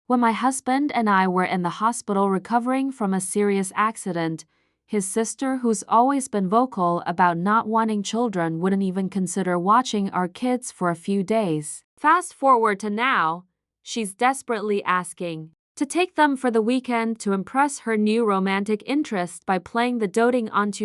When my husband and I were in the hospital recovering from a serious accident, his sister, who's always been vocal about not wanting children, wouldn't even consider watching our kids for a few days. Fast forward to now, she's desperately asking to take them for the weekend to impress her new romantic interest by playing the doting aunt.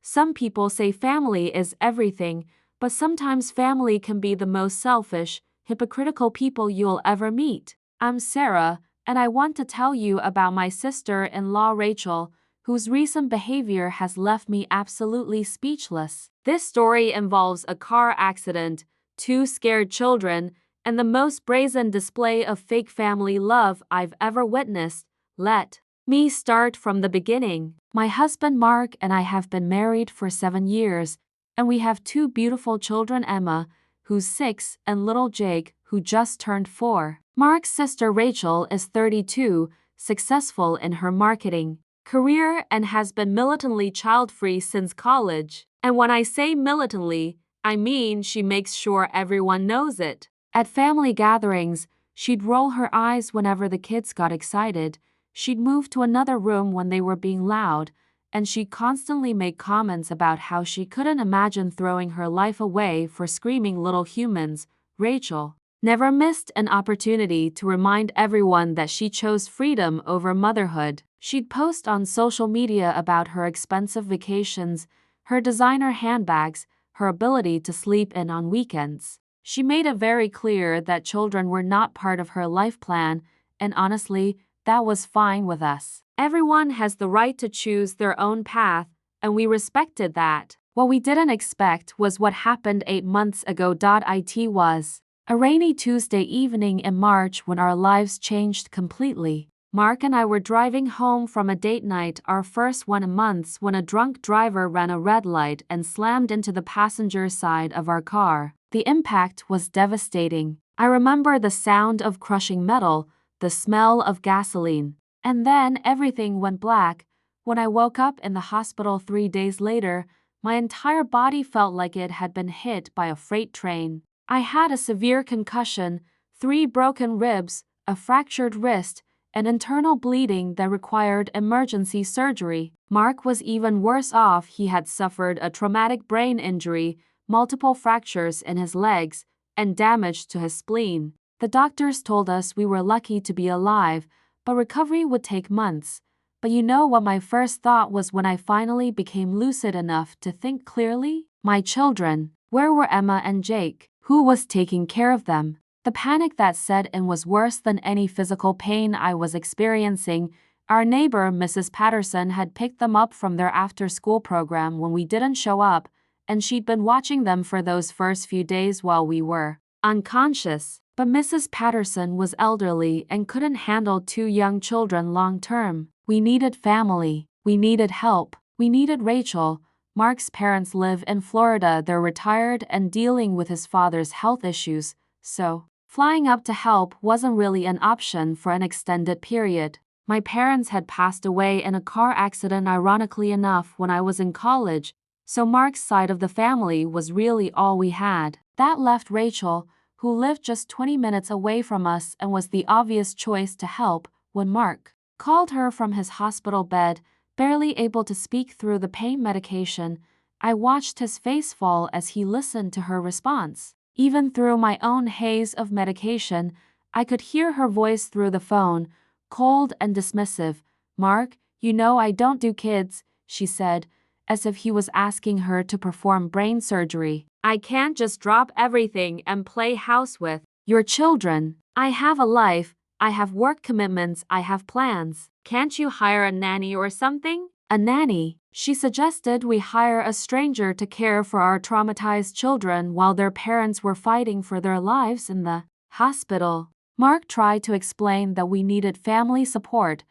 Some people say family is everything, but sometimes family can be the most selfish, hypocritical people you'll ever meet. I'm Sarah, and I want to tell you about my sister-in-law Rachel, whose recent behavior has left me absolutely speechless. This story involves a car accident, two scared children, and the most brazen display of fake family love I've ever witnessed. Let me start from the beginning. My husband Mark and I have been married for 7 years, and we have two beautiful children, Emma, who's 6, and little Jake, who just turned 4. Mark's sister Rachel is 32, successful in her marketing career, and has been militantly child-free since college. And when I say militantly, I mean she makes sure everyone knows it. At family gatherings, she'd roll her eyes whenever the kids got excited, she'd move to another room when they were being loud, and she'd constantly make comments about how she couldn't imagine throwing her life away for screaming little humans. Rachel never missed an opportunity to remind everyone that she chose freedom over motherhood. She'd post on social media about her expensive vacations, her designer handbags, her ability to sleep in on weekends. She made it very clear that children were not part of her life plan, and honestly, that was fine with us. Everyone has the right to choose their own path, and we respected that. What we didn't expect was what happened 8 months ago. It was a rainy Tuesday evening in March when our lives changed completely. Mark and I were driving home from a date night, our first one in months, when a drunk driver ran a red light and slammed into the passenger side of our car. The impact was devastating. I remember the sound of crushing metal, the smell of gasoline, and then everything went black. When I woke up in the hospital 3 days later, my entire body felt like it had been hit by a freight train. I had a severe concussion, 3 broken ribs, a fractured wrist, and internal bleeding that required emergency surgery. Mark was even worse off. He had suffered a traumatic brain injury, multiple fractures in his legs, and damage to his spleen. The doctors told us we were lucky to be alive, but recovery would take months. But you know what my first thought was when I finally became lucid enough to think clearly? My children. Where were Emma and Jake? Who was taking care of them? The panic that set in was worse than any physical pain I was experiencing. Our neighbor, Mrs. Patterson, had picked them up from their after-school program when we didn't show up, and she'd been watching them for those first few days while we were unconscious. But Mrs. Patterson was elderly and couldn't handle 2 young children long-term. We needed family. We needed help. We needed Rachel. Mark's parents live in Florida. They're retired and dealing with his father's health issues, so flying up to help wasn't really an option for an extended period. My parents had passed away in a car accident, ironically enough, when I was in college, so Mark's side of the family was really all we had. That left Rachel, who lived just 20 minutes away from us and was the obvious choice to help. When Mark called her from his hospital bed, barely able to speak through the pain medication, I watched his face fall as he listened to her response. Even through my own haze of medication, I could hear her voice through the phone, cold and dismissive. "Mark, you know I don't do kids," she said, as if he was asking her to perform brain surgery. "I can't just drop everything and play house with your children. I have a life, I have work commitments, I have plans. Can't you hire a nanny or something?" A nanny? She suggested we hire a stranger to care for our traumatized children while their parents were fighting for their lives in the hospital. Mark tried to explain that we needed family support,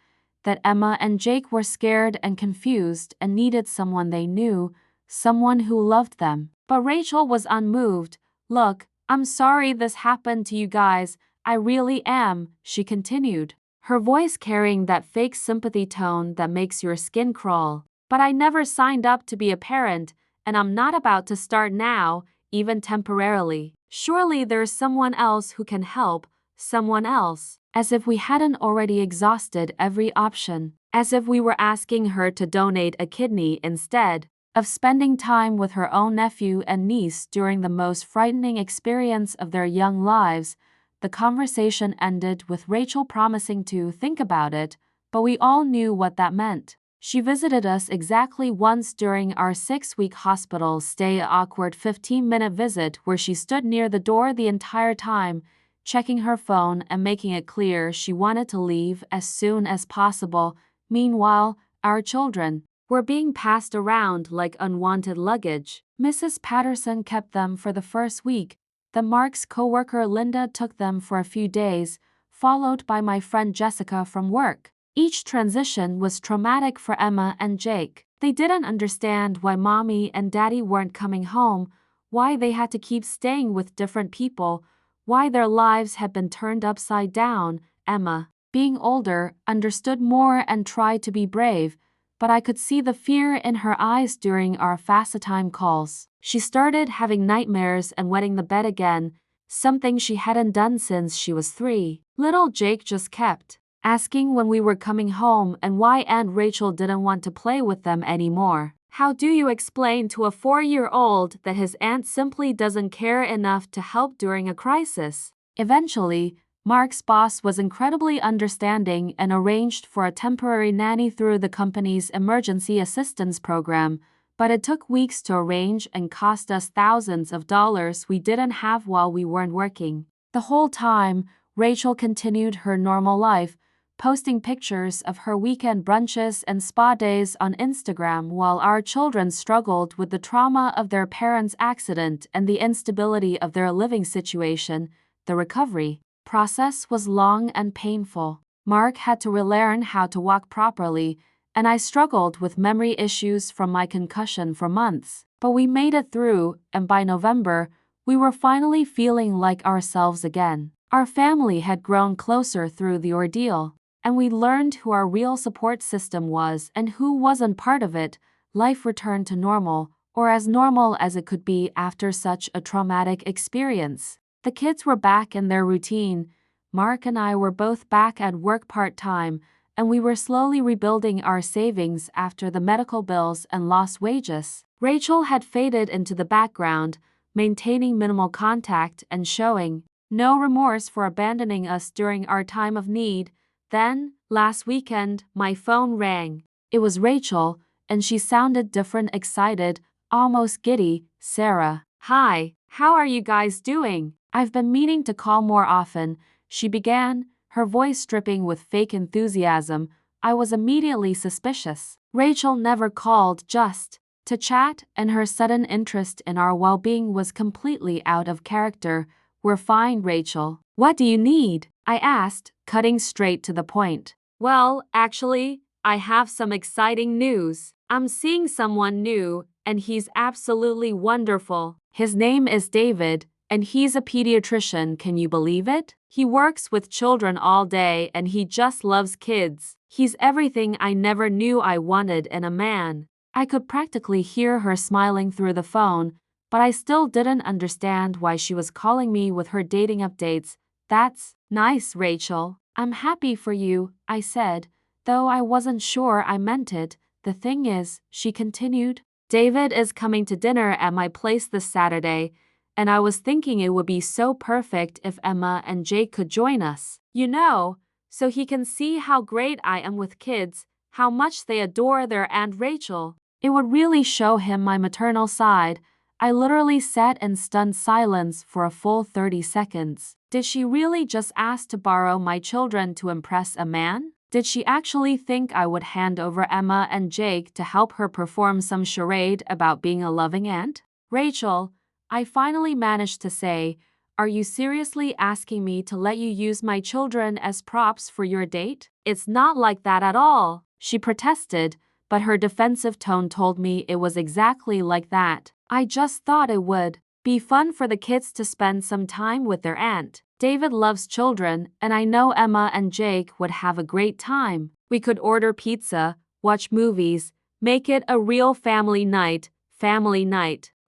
that Emma and Jake were scared and confused and needed someone they knew, someone who loved them. But Rachel was unmoved. "Look, I'm sorry this happened to you guys. I really am," she continued, her voice carrying that fake sympathy tone that makes your skin crawl. "But I never signed up to be a parent, and I'm not about to start now, even temporarily. Surely there's someone else who can help, someone else." as if we hadn't already exhausted every option, as if we were asking her to donate a kidney instead of spending time with her own nephew and niece during the most frightening experience of their young lives. The conversation ended with Rachel promising to think about it, but we all knew what that meant. She visited us exactly once during our 6-week hospital stay, an awkward 15-minute visit where she stood near the door the entire time, checking her phone and making it clear she wanted to leave as soon as possible. Meanwhile, our children were being passed around like unwanted luggage. Mrs. Patterson kept them for the first week. Then Mark's coworker Linda took them for a few days, followed by my friend Jessica from work. Each transition was traumatic for Emma and Jake. They didn't understand why Mommy and Daddy weren't coming home, why they had to keep staying with different people, why their lives had been turned upside down. Emma, being older, understood more and tried to be brave, but I could see the fear in her eyes during our FaceTime calls. She started having nightmares and wetting the bed again, something she hadn't done since she was 3. Little Jake just kept asking when we were coming home and why Aunt Rachel didn't want to play with them anymore. How do you explain to a 4-year-old that his aunt simply doesn't care enough to help during a crisis? Eventually, Mark's boss was incredibly understanding and arranged for a temporary nanny through the company's emergency assistance program, but it took weeks to arrange and cost us thousands of dollars we didn't have while we weren't working. The whole time, Rachel continued her normal life, posting pictures of her weekend brunches and spa days on Instagram while our children struggled with the trauma of their parents' accident and the instability of their living situation. The recovery process was long and painful. Mark had to relearn how to walk properly, and I struggled with memory issues from my concussion for months. But we made it through, and by November, we were finally feeling like ourselves again. Our family had grown closer through the ordeal, and we learned who our real support system was and who wasn't part of it. Life returned to normal, or as normal as it could be after such a traumatic experience. The kids were back in their routine. Mark and I were both back at work part-time, and we were slowly rebuilding our savings after the medical bills and lost wages. Rachel had faded into the background, maintaining minimal contact and showing no remorse for abandoning us during our time of need. Then, last weekend, my phone rang. It was Rachel, and she sounded different, excited, almost giddy. "Sarah, hi, how are you guys doing? I've been meaning to call more often," she began, her voice dripping with fake enthusiasm. I was immediately suspicious. Rachel never called just to chat, and her sudden interest in our well-being was completely out of character. "We're fine, Rachel. What do you need?" I asked, cutting straight to the point. "Well, actually, I have some exciting news. I'm seeing someone new, and he's absolutely wonderful. His name is David, and he's a pediatrician. Can you believe it? He works with children all day and he just loves kids. He's everything I never knew I wanted in a man." I could practically hear her smiling through the phone, but I still didn't understand why she was calling me with her dating updates. "That's nice, Rachel. I'm happy for you," I said, though I wasn't sure I meant it. "The thing is," she continued, "David is coming to dinner at my place this Saturday, and I was thinking it would be so perfect if Emma and Jake could join us. You know, so he can see how great I am with kids, how much they adore their Aunt Rachel. It would really show him my maternal side." I literally sat in stunned silence for a full 30 seconds. Did she really just ask to borrow my children to impress a man? Did she actually think I would hand over Emma and Jake to help her perform some charade about being a loving aunt? "Rachel," I finally managed to say, "are you seriously asking me to let you use my children as props for your date?" "It's not like that at all," she protested, but her defensive tone told me it was exactly like that. "I just thought it would be fun for the kids to spend some time with their aunt. David loves children, and I know Emma and Jake would have a great time. We could order pizza, watch movies, make it a real family night.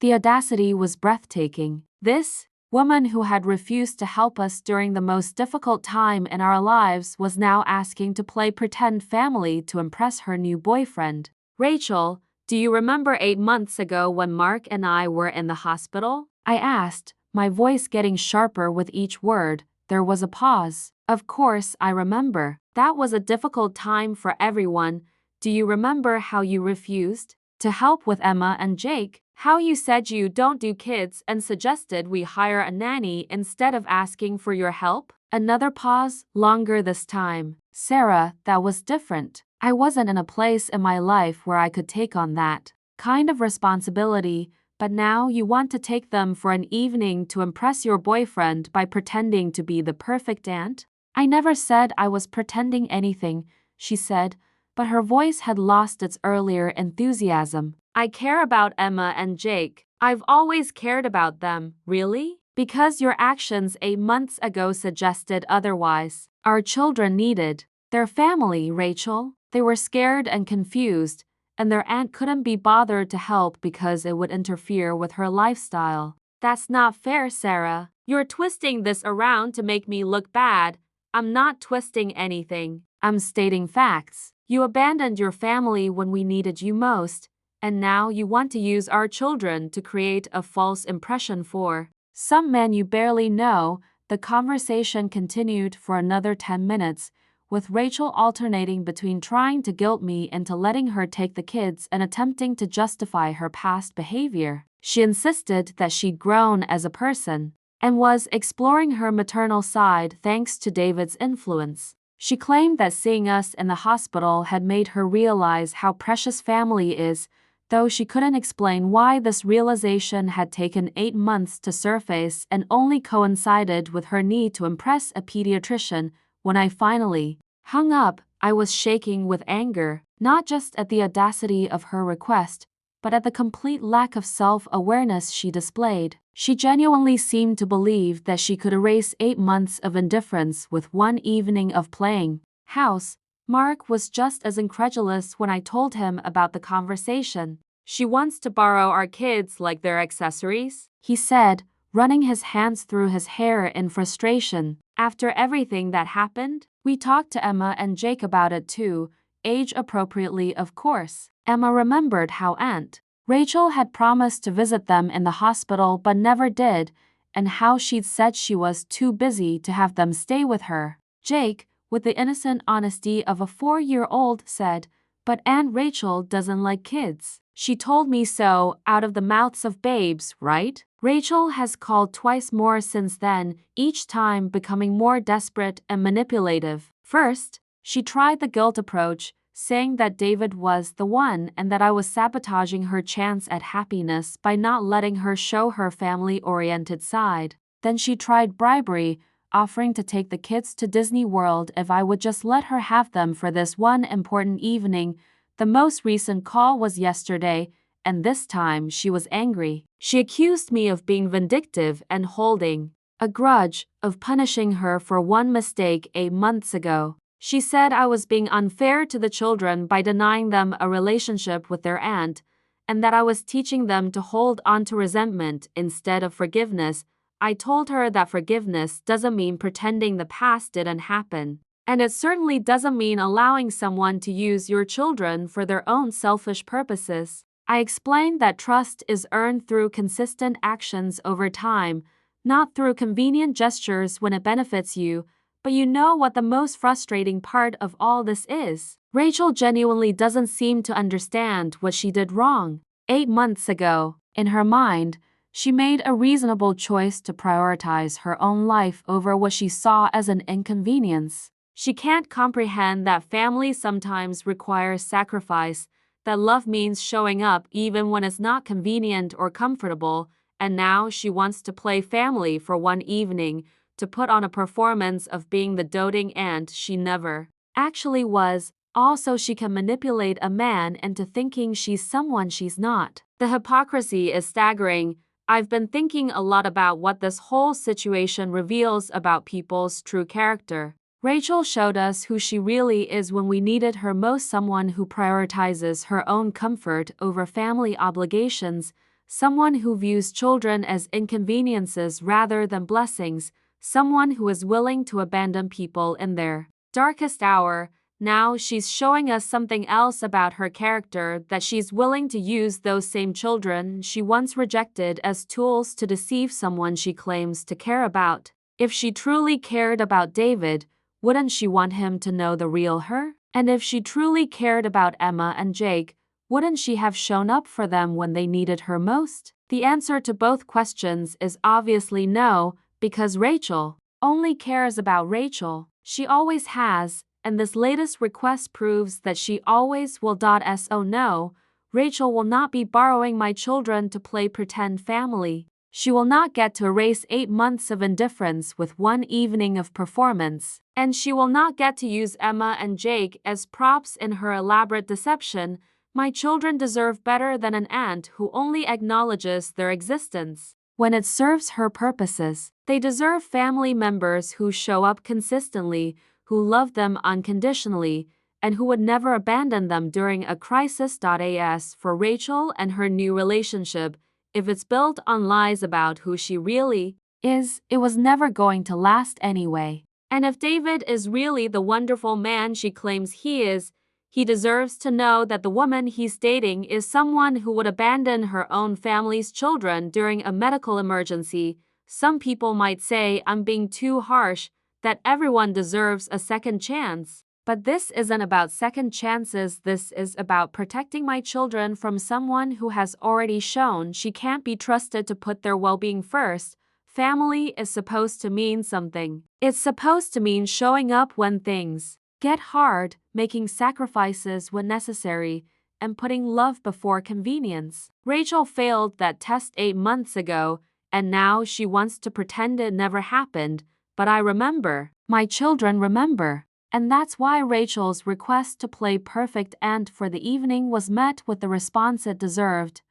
The audacity was breathtaking. This woman who had refused to help us during the most difficult time in our lives was now asking to play pretend family to impress her new boyfriend. Rachel, do you remember 8 months ago when Mark and I were in the hospital? I asked, my voice getting sharper with each word. There was a pause. Of course, I remember. That was a difficult time for everyone. Do you remember how you refused to help with Emma and Jake? How you said you don't do kids and suggested we hire a nanny instead of asking for your help? Another pause, longer this time. Sarah, that was different. I wasn't in a place in my life where I could take on that kind of responsibility, but now you want to take them for an evening to impress your boyfriend by pretending to be the perfect aunt? I never said I was pretending anything, she said, but her voice had lost its earlier enthusiasm. I care about Emma and Jake. I've always cared about them. Really? Because your actions 8 months ago suggested otherwise. Our children needed their family, Rachel. They were scared and confused, and their aunt couldn't be bothered to help because it would interfere with her lifestyle. That's not fair, Sarah. You're twisting this around to make me look bad. I'm not twisting anything. I'm stating facts. You abandoned your family when we needed you most, and now you want to use our children to create a false impression for some man you barely know. The conversation continued for another 10 minutes, with Rachel alternating between trying to guilt me into letting her take the kids and attempting to justify her past behavior. She insisted that she'd grown as a person and was exploring her maternal side thanks to David's influence. She claimed that seeing us in the hospital had made her realize how precious family is, though she couldn't explain why this realization had taken 8 months to surface and only coincided with her need to impress a pediatrician. When I finally hung up, I was shaking with anger, not just at the audacity of her request, but at the complete lack of self-awareness she displayed. She genuinely seemed to believe that she could erase 8 months of indifference with one evening of playing house. Mark was just as incredulous when I told him about the conversation. She wants to borrow our kids like they're accessories, he said, running his hands through his hair in frustration. After everything that happened, we talked to Emma and Jake about it too, age appropriately of course. Emma remembered how Aunt Rachel had promised to visit them in the hospital but never did, and how she'd said she was too busy to have them stay with her. Jake, with the innocent honesty of a 4-year-old, said, "But Aunt Rachel doesn't like kids. She told me so out of the mouths of babes, right?" Rachel has called twice more since then, each time becoming more desperate and manipulative. First, she tried the guilt approach, saying that David was the one and that I was sabotaging her chance at happiness by not letting her show her family-oriented side. Then she tried bribery, offering to take the kids to Disney World if I would just let her have them for this one important evening. The most recent call was yesterday, and this time she was angry. She accused me of being vindictive and holding a grudge, of punishing her for one mistake 8 months ago. She said I was being unfair to the children by denying them a relationship with their aunt, and that I was teaching them to hold on to resentment instead of forgiveness. I told her that forgiveness doesn't mean pretending the past didn't happen, and it certainly doesn't mean allowing someone to use your children for their own selfish purposes. I explained that trust is earned through consistent actions over time, not through convenient gestures when it benefits you. But you know what the most frustrating part of all this is? Rachel genuinely doesn't seem to understand what she did wrong. 8 months ago, in her mind, she made a reasonable choice to prioritize her own life over what she saw as an inconvenience. She can't comprehend that family sometimes requires sacrifice, that love means showing up even when it's not convenient or comfortable, and now she wants to play family for one evening, to put on a performance of being the doting aunt she never actually was. Also, she can manipulate a man into thinking she's someone she's not. The hypocrisy is staggering. I've been thinking a lot about what this whole situation reveals about people's true character. Rachel showed us who she really is when we needed her most, someone who prioritizes her own comfort over family obligations, someone who views children as inconveniences rather than blessings, someone who is willing to abandon people in their darkest hour. Now she's showing us something else about her character, that she's willing to use those same children she once rejected as tools to deceive someone she claims to care about. If she truly cared about David, wouldn't she want him to know the real her? And if she truly cared about Emma and Jake, wouldn't she have shown up for them when they needed her most? The answer to both questions is obviously no, because Rachel only cares about Rachel. She always has, and this latest request proves that she always will. So no, Rachel will not be borrowing my children to play pretend family. She will not get to erase 8 months of indifference with one evening of performance, and she will not get to use Emma and Jake as props in her elaborate deception. My children deserve better than an aunt who only acknowledges their existence when it serves her purposes. They deserve family members who show up consistently, who love them unconditionally, and who would never abandon them during a crisis. As for Rachel and her new relationship, if it's built on lies about who she really is, it was never going to last anyway. And if David is really the wonderful man she claims he is, he deserves to know that the woman he's dating is someone who would abandon her own family's children during a medical emergency. Some people might say I'm being too harsh, that everyone deserves a second chance. But this isn't about second chances, this is about protecting my children from someone who has already shown she can't be trusted to put their well-being first. Family is supposed to mean something. It's supposed to mean showing up when things get hard, making sacrifices when necessary, and putting love before convenience. Rachel failed that test 8 months ago, and now she wants to pretend it never happened. But I remember. My children remember. And that's why Rachel's request to play perfect aunt for the evening was met with the response it deserved.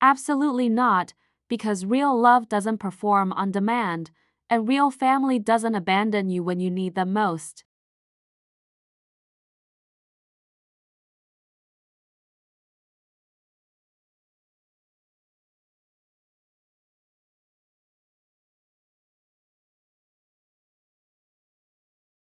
Absolutely not, because real love doesn't perform on demand, and real family doesn't abandon you when you need them most.